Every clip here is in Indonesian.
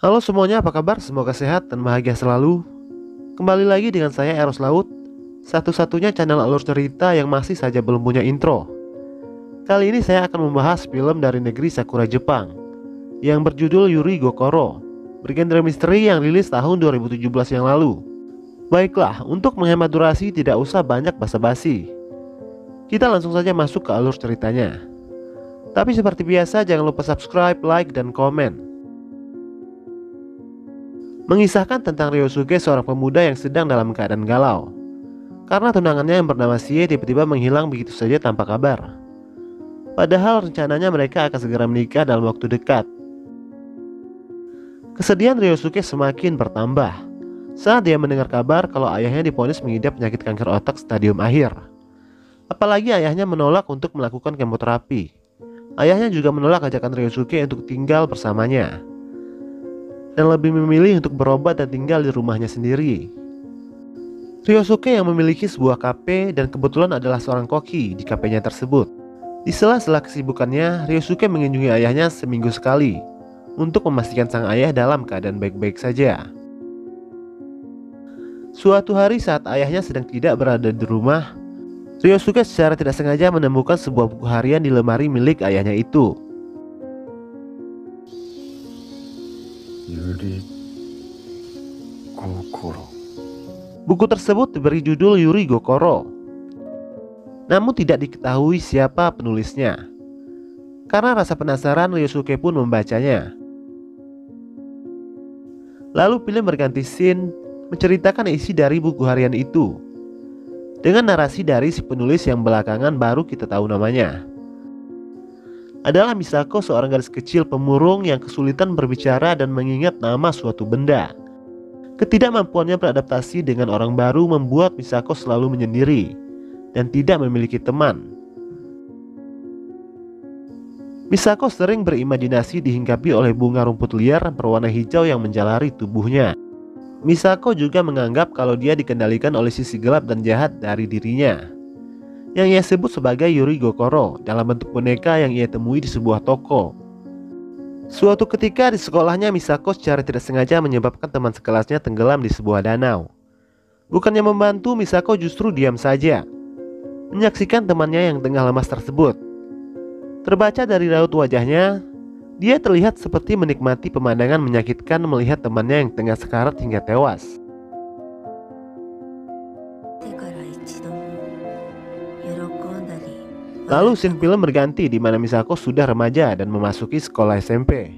Halo semuanya, apa kabar? Semoga sehat dan bahagia selalu. Kembali lagi dengan saya Eros Laut, satu-satunya channel alur cerita yang masih saja belum punya intro. Kali ini saya akan membahas film dari negeri Sakura Jepang yang berjudul Yuri Gokoro, bergenre misteri yang rilis tahun 2017 yang lalu. Baiklah, untuk menghemat durasi tidak usah banyak basa-basi. Kita langsung saja masuk ke alur ceritanya. Tapi seperti biasa jangan lupa subscribe, like, dan komen. Mengisahkan tentang Ryosuke, seorang pemuda yang sedang dalam keadaan galau karena tunangannya yang bernama Sie tiba-tiba menghilang begitu saja tanpa kabar. Padahal rencananya mereka akan segera menikah dalam waktu dekat. Kesedihan Ryosuke semakin bertambah saat dia mendengar kabar kalau ayahnya divonis mengidap penyakit kanker otak stadium akhir. Apalagi ayahnya menolak untuk melakukan kemoterapi. Ayahnya juga menolak ajakan Ryosuke untuk tinggal bersamanya dan lebih memilih untuk berobat dan tinggal di rumahnya sendiri. Ryosuke yang memiliki sebuah kafe dan kebetulan adalah seorang koki di kafenya tersebut. Di sela-sela kesibukannya, Ryosuke mengunjungi ayahnya seminggu sekali untuk memastikan sang ayah dalam keadaan baik-baik saja. Suatu hari saat ayahnya sedang tidak berada di rumah, Ryosuke secara tidak sengaja menemukan sebuah buku harian di lemari milik ayahnya itu. Yuri Gokoro. Buku tersebut diberi judul Yuri Gokoro, namun tidak diketahui siapa penulisnya. Karena rasa penasaran, Ryosuke pun membacanya. Lalu film berganti scene menceritakan isi dari buku harian itu dengan narasi dari si penulis yang belakangan baru kita tahu namanya. Adalah Misako, seorang gadis kecil pemurung yang kesulitan berbicara dan mengingat nama suatu benda. Ketidakmampuannya beradaptasi dengan orang baru membuat Misako selalu menyendiri dan tidak memiliki teman. Misako sering berimajinasi dihinggapi oleh bunga rumput liar berwarna hijau yang menjalari tubuhnya. Misako juga menganggap kalau dia dikendalikan oleh sisi gelap dan jahat dari dirinya, yang ia sebut sebagai Yuri Gokoro, dalam bentuk boneka yang ia temui di sebuah toko. Suatu ketika di sekolahnya, Misako secara tidak sengaja menyebabkan teman sekelasnya tenggelam di sebuah danau. Bukannya membantu, Misako justru diam saja menyaksikan temannya yang tengah lemas tersebut. Terbaca dari raut wajahnya, dia terlihat seperti menikmati pemandangan menyakitkan melihat temannya yang tengah sekarat hingga tewas. Lalu scene film berganti di mana Misako sudah remaja dan memasuki sekolah SMP.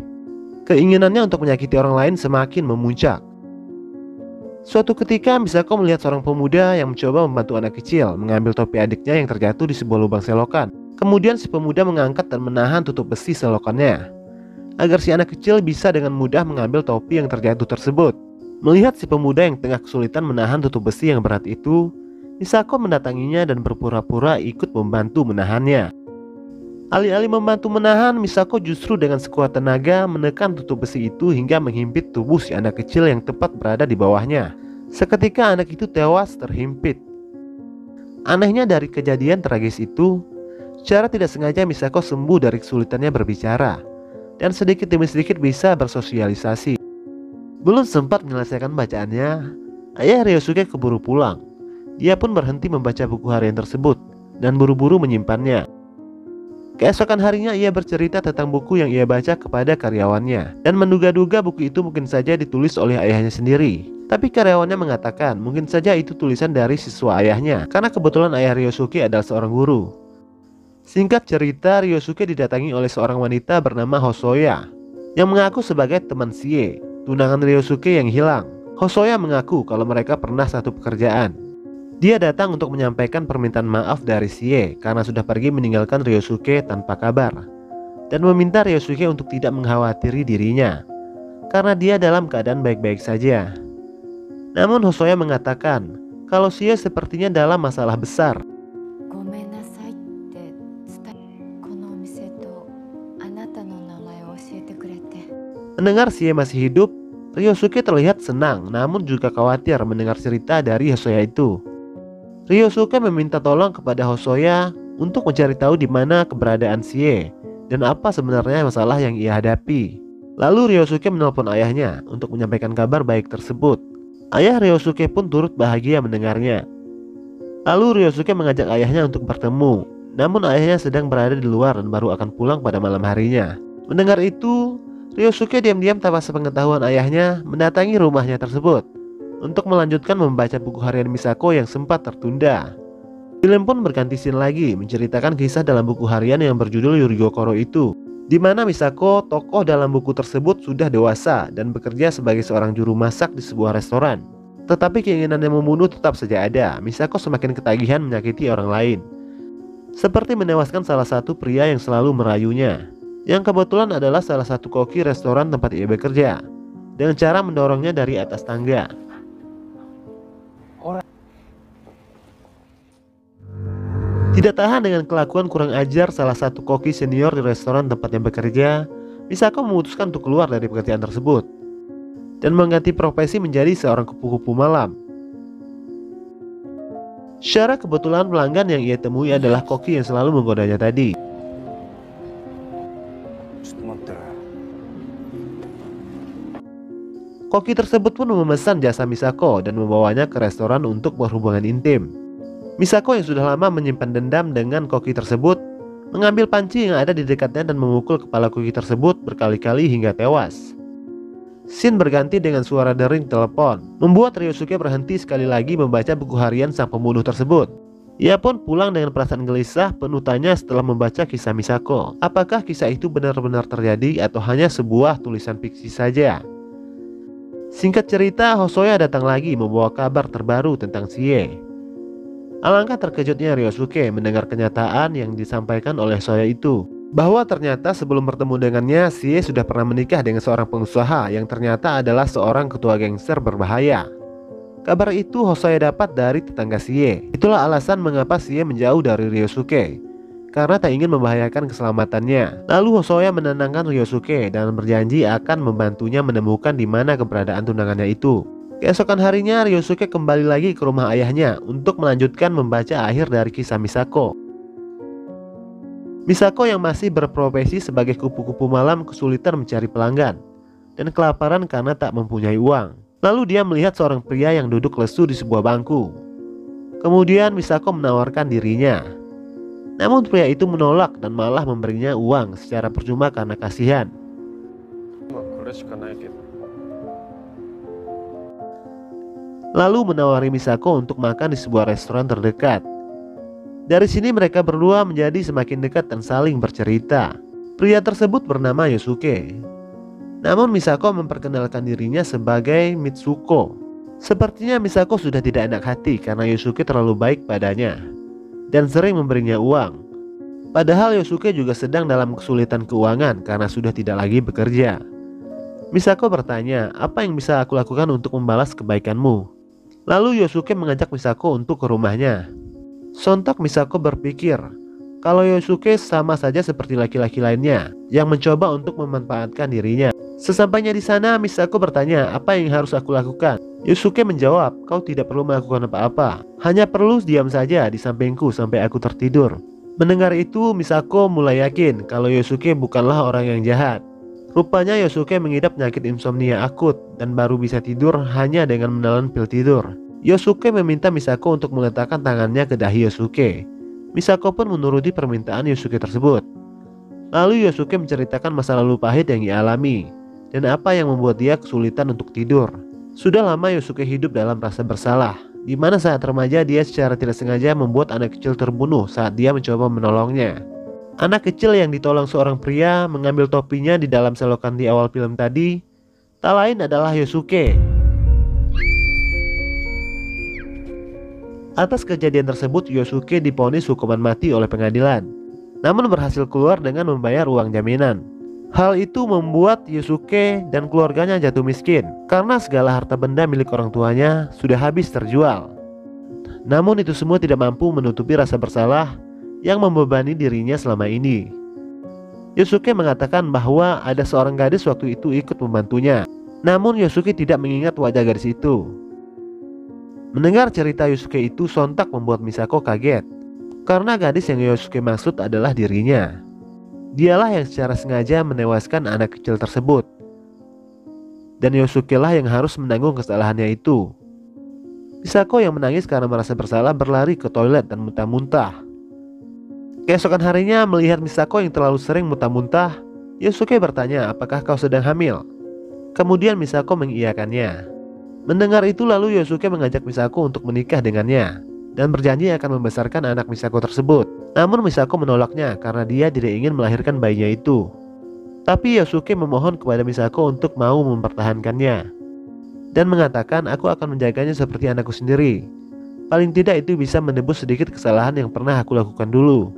Keinginannya untuk menyakiti orang lain semakin memuncak. Suatu ketika Misako melihat seorang pemuda yang mencoba membantu anak kecil mengambil topi adiknya yang terjatuh di sebuah lubang selokan. Kemudian si pemuda mengangkat dan menahan tutup besi selokannya agar si anak kecil bisa dengan mudah mengambil topi yang terjatuh tersebut. Melihat si pemuda yang tengah kesulitan menahan tutup besi yang berat itu, Misako mendatanginya dan berpura-pura ikut membantu menahannya. Alih-alih membantu menahan, Misako justru dengan sekuat tenaga menekan tutup besi itu hingga menghimpit tubuh si anak kecil yang tepat berada di bawahnya. Seketika anak itu tewas terhimpit. Anehnya dari kejadian tragis itu, secara tidak sengaja Misako sembuh dari kesulitannya berbicara dan sedikit demi sedikit bisa bersosialisasi. Belum sempat menyelesaikan bacaannya, ayah Ryosuke keburu pulang. Dia pun berhenti membaca buku harian tersebut dan buru-buru menyimpannya. Keesokan harinya ia bercerita tentang buku yang ia baca kepada karyawannya dan menduga-duga buku itu mungkin saja ditulis oleh ayahnya sendiri. Tapi karyawannya mengatakan mungkin saja itu tulisan dari siswa ayahnya karena kebetulan ayah Ryosuke adalah seorang guru. Singkat cerita, Ryosuke didatangi oleh seorang wanita bernama Hosoya yang mengaku sebagai teman Sie, tunangan Ryosuke yang hilang. Hosoya mengaku kalau mereka pernah satu pekerjaan. Dia datang untuk menyampaikan permintaan maaf dari Sie karena sudah pergi meninggalkan Ryosuke tanpa kabar, dan meminta Ryosuke untuk tidak mengkhawatiri dirinya karena dia dalam keadaan baik-baik saja. Namun Hosoya mengatakan kalau Sie sepertinya dalam masalah besar. Mendengar Sie masih hidup, Ryosuke terlihat senang namun juga khawatir mendengar cerita dari Hosoya itu. Ryosuke meminta tolong kepada Hosoya untuk mencari tahu di mana keberadaan Sie dan apa sebenarnya masalah yang ia hadapi. Lalu Ryosuke menelpon ayahnya untuk menyampaikan kabar baik tersebut. Ayah Ryosuke pun turut bahagia mendengarnya. Lalu Ryosuke mengajak ayahnya untuk bertemu. Namun ayahnya sedang berada di luar dan baru akan pulang pada malam harinya. Mendengar itu, Ryosuke diam-diam tanpa sepengetahuan ayahnya mendatangi rumahnya tersebut untuk melanjutkan membaca buku harian Misako yang sempat tertunda. Film pun berganti scene lagi menceritakan kisah dalam buku harian yang berjudul Yurigokoro itu, di mana Misako, tokoh dalam buku tersebut, sudah dewasa dan bekerja sebagai seorang juru masak di sebuah restoran. Tetapi keinginannya membunuh tetap saja ada. Misako semakin ketagihan menyakiti orang lain, seperti menewaskan salah satu pria yang selalu merayunya, yang kebetulan adalah salah satu koki restoran tempat ia bekerja, dengan cara mendorongnya dari atas tangga. Tidak tahan dengan kelakuan kurang ajar salah satu koki senior di restoran tempatnya bekerja, Misako memutuskan untuk keluar dari pekerjaan tersebut dan mengganti profesi menjadi seorang kupu-kupu malam. Secara kebetulan pelanggan yang ia temui adalah koki yang selalu menggodanya tadi. Koki tersebut pun memesan jasa Misako dan membawanya ke restoran untuk berhubungan intim. Misako yang sudah lama menyimpan dendam dengan koki tersebut mengambil panci yang ada di dekatnya dan memukul kepala koki tersebut berkali-kali hingga tewas. Scene berganti dengan suara dering telepon, membuat Ryosuke berhenti sekali lagi membaca buku harian sang pembunuh tersebut. Ia pun pulang dengan perasaan gelisah penuh tanya setelah membaca kisah Misako. Apakah kisah itu benar-benar terjadi atau hanya sebuah tulisan fiksi saja? Singkat cerita, Hosoya datang lagi membawa kabar terbaru tentang Sie. Alangkah terkejutnya Ryosuke mendengar kenyataan yang disampaikan oleh Hosoya itu, bahwa ternyata sebelum bertemu dengannya, Sie sudah pernah menikah dengan seorang pengusaha yang ternyata adalah seorang ketua gangster berbahaya. Kabar itu Hosoya dapat dari tetangga Sie. Itulah alasan mengapa Sie menjauh dari Ryosuke, karena tak ingin membahayakan keselamatannya. Lalu Hosoya menenangkan Ryosuke dan berjanji akan membantunya menemukan di mana keberadaan tunangannya itu. Keesokan harinya Ryosuke kembali lagi ke rumah ayahnya untuk melanjutkan membaca akhir dari kisah Misako. Misako yang masih berprofesi sebagai kupu-kupu malam kesulitan mencari pelanggan dan kelaparan karena tak mempunyai uang. Lalu dia melihat seorang pria yang duduk lesu di sebuah bangku. Kemudian Misako menawarkan dirinya. Namun pria itu menolak dan malah memberinya uang secara percuma karena kasihan. Lalu menawari Misako untuk makan di sebuah restoran terdekat. Dari sini mereka berdua menjadi semakin dekat dan saling bercerita. Pria tersebut bernama Yosuke. Namun Misako memperkenalkan dirinya sebagai Mitsuko. Sepertinya Misako sudah tidak enak hati karena Yosuke terlalu baik padanya dan sering memberinya uang. Padahal Yosuke juga sedang dalam kesulitan keuangan karena sudah tidak lagi bekerja. Misako bertanya, apa yang bisa aku lakukan untuk membalas kebaikanmu? Lalu Yosuke mengajak Misako untuk ke rumahnya. Sontak Misako berpikir kalau Yosuke sama saja seperti laki-laki lainnya yang mencoba untuk memanfaatkan dirinya. Sesampainya di sana, Misako bertanya, apa yang harus aku lakukan? Yosuke menjawab, kau tidak perlu melakukan apa-apa, hanya perlu diam saja di sampingku sampai aku tertidur. Mendengar itu, Misako mulai yakin kalau Yosuke bukanlah orang yang jahat. Rupanya Yosuke mengidap penyakit insomnia akut dan baru bisa tidur hanya dengan menelan pil tidur. Yosuke meminta Misako untuk meletakkan tangannya ke dahi Yosuke. Misako pun menuruti permintaan Yosuke tersebut. Lalu Yosuke menceritakan masa lalu pahit yang ia alami dan apa yang membuat dia kesulitan untuk tidur. Sudah lama Yosuke hidup dalam rasa bersalah, di mana saat remaja dia secara tidak sengaja membuat anak kecil terbunuh saat dia mencoba menolongnya. Anak kecil yang ditolong seorang pria mengambil topinya di dalam selokan di awal film tadi, tak lain adalah Yosuke. Atas kejadian tersebut, Yosuke divonis hukuman mati oleh pengadilan, namun berhasil keluar dengan membayar uang jaminan. Hal itu membuat Yosuke dan keluarganya jatuh miskin karena segala harta benda milik orang tuanya sudah habis terjual. Namun itu semua tidak mampu menutupi rasa bersalah yang membebani dirinya selama ini. Yosuke mengatakan bahwa ada seorang gadis waktu itu ikut membantunya. Namun Yosuke tidak mengingat wajah gadis itu. Mendengar cerita Yosuke itu sontak membuat Misako kaget, karena gadis yang Yosuke maksud adalah dirinya. Dialah yang secara sengaja menewaskan anak kecil tersebut dan Yosuke lah yang harus menanggung kesalahannya itu. Misako yang menangis karena merasa bersalah berlari ke toilet dan muntah-muntah. Keesokan harinya, melihat Misako yang terlalu sering muntah-muntah, Yosuke bertanya, "Apakah kau sedang hamil?" Kemudian Misako mengiyakannya. Mendengar itu, lalu Yosuke mengajak Misako untuk menikah dengannya dan berjanji akan membesarkan anak Misako tersebut. Namun Misako menolaknya karena dia tidak ingin melahirkan bayinya itu. Tapi Yosuke memohon kepada Misako untuk mau mempertahankannya dan mengatakan, "Aku akan menjaganya seperti anakku sendiri. Paling tidak itu bisa menebus sedikit kesalahan yang pernah aku lakukan dulu."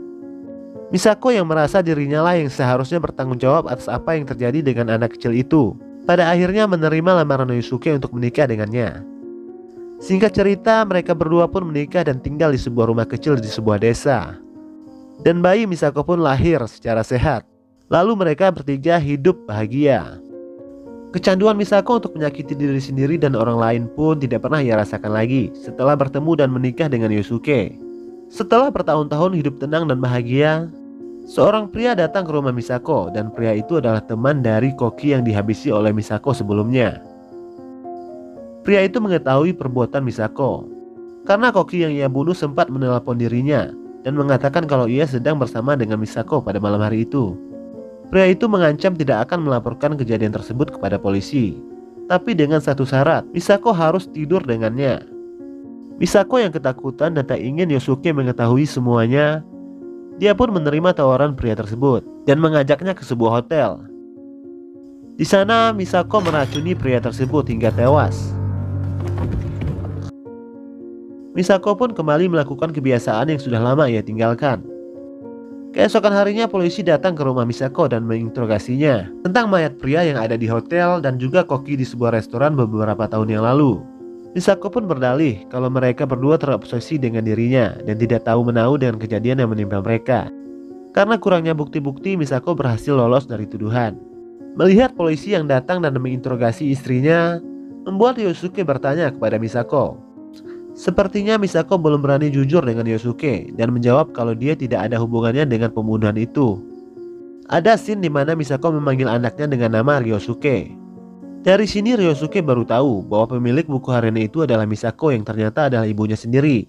Misako yang merasa dirinya lah yang seharusnya bertanggung jawab atas apa yang terjadi dengan anak kecil itu, pada akhirnya menerima lamaran Yosuke untuk menikah dengannya. Singkat cerita, mereka berdua pun menikah dan tinggal di sebuah rumah kecil di sebuah desa. Dan bayi Misako pun lahir secara sehat. Lalu mereka bertiga hidup bahagia. Kecanduan Misako untuk menyakiti diri sendiri dan orang lain pun tidak pernah ia rasakan lagi setelah bertemu dan menikah dengan Yosuke. Setelah bertahun-tahun hidup tenang dan bahagia, seorang pria datang ke rumah Misako, dan pria itu adalah teman dari Koki yang dihabisi oleh Misako sebelumnya. Pria itu mengetahui perbuatan Misako karena Koki yang ia bunuh sempat menelpon dirinya dan mengatakan kalau ia sedang bersama dengan Misako pada malam hari itu. Pria itu mengancam tidak akan melaporkan kejadian tersebut kepada polisi, tapi dengan satu syarat, Misako harus tidur dengannya. Misako yang ketakutan dan tak ingin Yosuke mengetahui semuanya, dia pun menerima tawaran pria tersebut dan mengajaknya ke sebuah hotel. Di sana Misako meracuni pria tersebut hingga tewas. Misako pun kembali melakukan kebiasaan yang sudah lama ia tinggalkan. Keesokan harinya polisi datang ke rumah Misako dan menginterogasinya tentang mayat pria yang ada di hotel dan juga Koki di sebuah restoran beberapa tahun yang lalu. Misako pun berdalih kalau mereka berdua terobsesi dengan dirinya dan tidak tahu menahu dengan kejadian yang menimpa mereka. Karena kurangnya bukti-bukti, Misako berhasil lolos dari tuduhan. Melihat polisi yang datang dan menginterogasi istrinya, membuat Yosuke bertanya kepada Misako. Sepertinya Misako belum berani jujur dengan Yosuke dan menjawab kalau dia tidak ada hubungannya dengan pembunuhan itu. Ada scene di mana Misako memanggil anaknya dengan nama Ryosuke. Dari sini Ryosuke baru tahu bahwa pemilik buku harian itu adalah Misako yang ternyata adalah ibunya sendiri.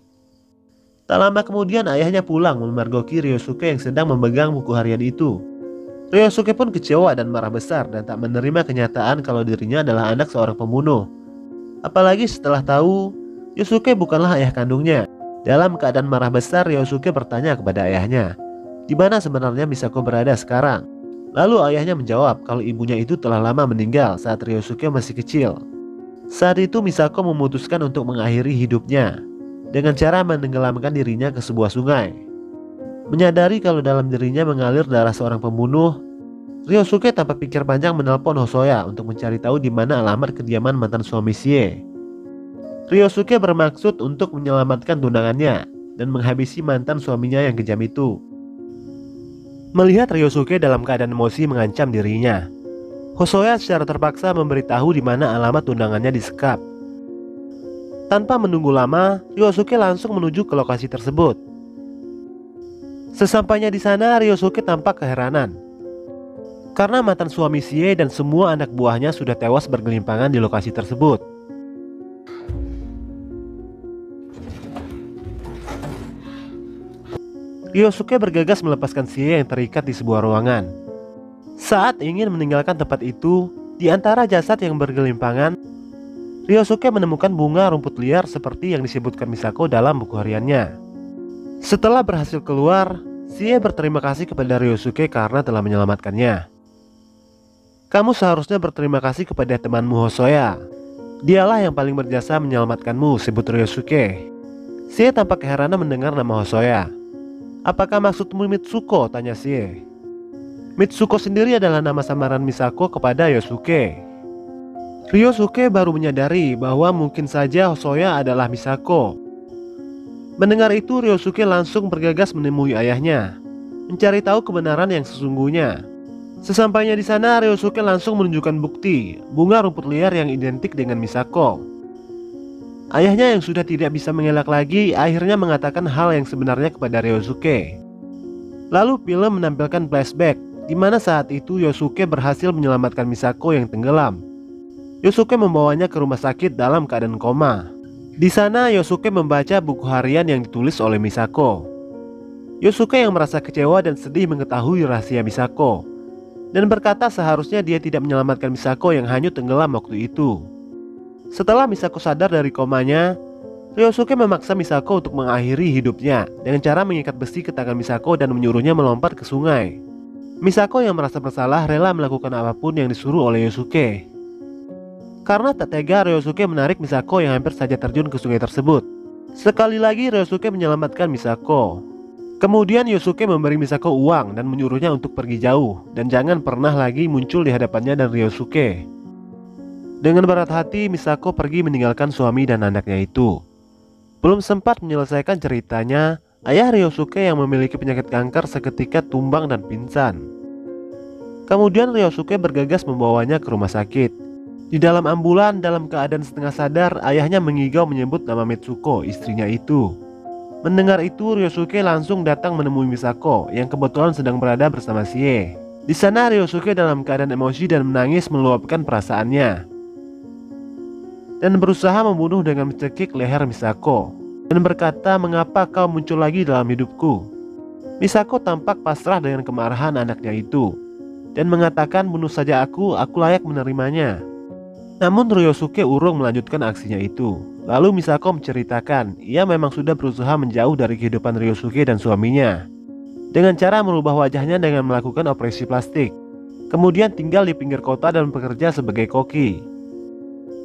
Tak lama kemudian ayahnya pulang memergoki Ryosuke yang sedang memegang buku harian itu. Ryosuke pun kecewa dan marah besar dan tak menerima kenyataan kalau dirinya adalah anak seorang pembunuh. Apalagi setelah tahu Yosuke bukanlah ayah kandungnya. Dalam keadaan marah besar, Ryosuke bertanya kepada ayahnya, di mana sebenarnya Misako berada sekarang. Lalu ayahnya menjawab kalau ibunya itu telah lama meninggal saat Ryosuke masih kecil. Saat itu Misako memutuskan untuk mengakhiri hidupnya dengan cara menenggelamkan dirinya ke sebuah sungai. Menyadari kalau dalam dirinya mengalir darah seorang pembunuh, Ryosuke tanpa pikir panjang menelpon Hosoya untuk mencari tahu di mana alamat kediaman mantan suami Sie. Ryosuke bermaksud untuk menyelamatkan tunangannya dan menghabisi mantan suaminya yang kejam itu. Melihat Ryosuke dalam keadaan emosi mengancam dirinya, Hosoya secara terpaksa memberitahu di mana alamat tunangannya disekap. Tanpa menunggu lama, Ryosuke langsung menuju ke lokasi tersebut. Sesampainya di sana, Ryosuke tampak keheranan karena mantan suami Sie dan semua anak buahnya sudah tewas bergelimpangan di lokasi tersebut. Ryosuke bergegas melepaskan Sie yang terikat di sebuah ruangan. Saat ingin meninggalkan tempat itu, di antara jasad yang bergelimpangan, Ryosuke menemukan bunga rumput liar seperti yang disebutkan Misako dalam buku hariannya. Setelah berhasil keluar, Sie berterima kasih kepada Ryosuke karena telah menyelamatkannya. "Kamu seharusnya berterima kasih kepada temanmu Hosoya. Dialah yang paling berjasa menyelamatkanmu," sebut Ryosuke. Sie tampak keheranan mendengar nama Hosoya. "Apakah maksudmu Mitsuko?" tanya Sie. Mitsuko sendiri adalah nama samaran Misako kepada Yosuke. Ryosuke baru menyadari bahwa mungkin saja Hosoya adalah Misako. Mendengar itu, Ryosuke langsung bergegas menemui ayahnya, mencari tahu kebenaran yang sesungguhnya. Sesampainya di sana, Ryosuke langsung menunjukkan bukti bunga rumput liar yang identik dengan Misako. Ayahnya yang sudah tidak bisa mengelak lagi akhirnya mengatakan hal yang sebenarnya kepada Ryosuke. Lalu film menampilkan flashback di mana saat itu Yosuke berhasil menyelamatkan Misako yang tenggelam. Yosuke membawanya ke rumah sakit dalam keadaan koma. Di sana Yosuke membaca buku harian yang ditulis oleh Misako. Yosuke yang merasa kecewa dan sedih mengetahui rahasia Misako dan berkata seharusnya dia tidak menyelamatkan Misako yang hanyut tenggelam waktu itu. Setelah Misako sadar dari komanya, Ryosuke memaksa Misako untuk mengakhiri hidupnya dengan cara mengikat besi ke tangan Misako dan menyuruhnya melompat ke sungai. Misako yang merasa bersalah rela melakukan apapun yang disuruh oleh Yosuke. Karena tak tega, Ryosuke menarik Misako yang hampir saja terjun ke sungai tersebut. Sekali lagi Ryosuke menyelamatkan Misako. Kemudian Yosuke memberi Misako uang dan menyuruhnya untuk pergi jauh dan jangan pernah lagi muncul di hadapannya dan Ryosuke. Dengan berat hati Misako pergi meninggalkan suami dan anaknya itu. Belum sempat menyelesaikan ceritanya, ayah Ryosuke yang memiliki penyakit kanker seketika tumbang dan pingsan. Kemudian Ryosuke bergegas membawanya ke rumah sakit. Di dalam ambulan dalam keadaan setengah sadar, ayahnya mengigau menyebut nama Mitsuko, istrinya itu. Mendengar itu, Ryosuke langsung datang menemui Misako yang kebetulan sedang berada bersama Sie. Di sana Ryosuke dalam keadaan emosi dan menangis meluapkan perasaannya dan berusaha membunuh dengan mencekik leher Misako dan berkata, "Mengapa kau muncul lagi dalam hidupku?" Misako tampak pasrah dengan kemarahan anaknya itu dan mengatakan, "Bunuh saja aku layak menerimanya." Namun Ryosuke urung melanjutkan aksinya itu. Lalu Misako menceritakan ia memang sudah berusaha menjauh dari kehidupan Ryosuke dan suaminya dengan cara merubah wajahnya dengan melakukan operasi plastik. Kemudian tinggal di pinggir kota dan bekerja sebagai koki.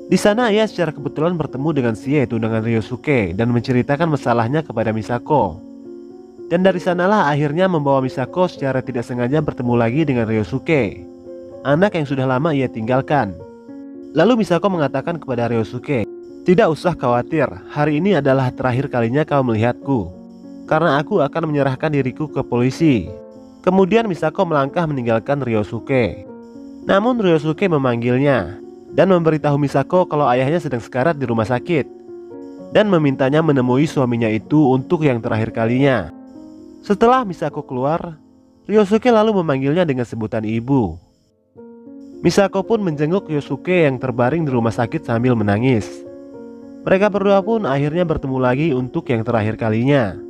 Di sana ia secara kebetulan bertemu dengan Sie, tunangan Ryosuke, dan menceritakan masalahnya kepada Misako. Dan dari sanalah akhirnya membawa Misako secara tidak sengaja bertemu lagi dengan Ryosuke, anak yang sudah lama ia tinggalkan. Lalu Misako mengatakan kepada Ryosuke, "Tidak usah khawatir, hari ini adalah terakhir kalinya kau melihatku, karena aku akan menyerahkan diriku ke polisi." Kemudian Misako melangkah meninggalkan Ryosuke. Namun Ryosuke memanggilnya dan memberitahu Misako kalau ayahnya sedang sekarat di rumah sakit dan memintanya menemui suaminya itu untuk yang terakhir kalinya. Setelah Misako keluar, Ryosuke lalu memanggilnya dengan sebutan ibu. Misako pun menjenguk Yosuke yang terbaring di rumah sakit sambil menangis. Mereka berdua pun akhirnya bertemu lagi untuk yang terakhir kalinya.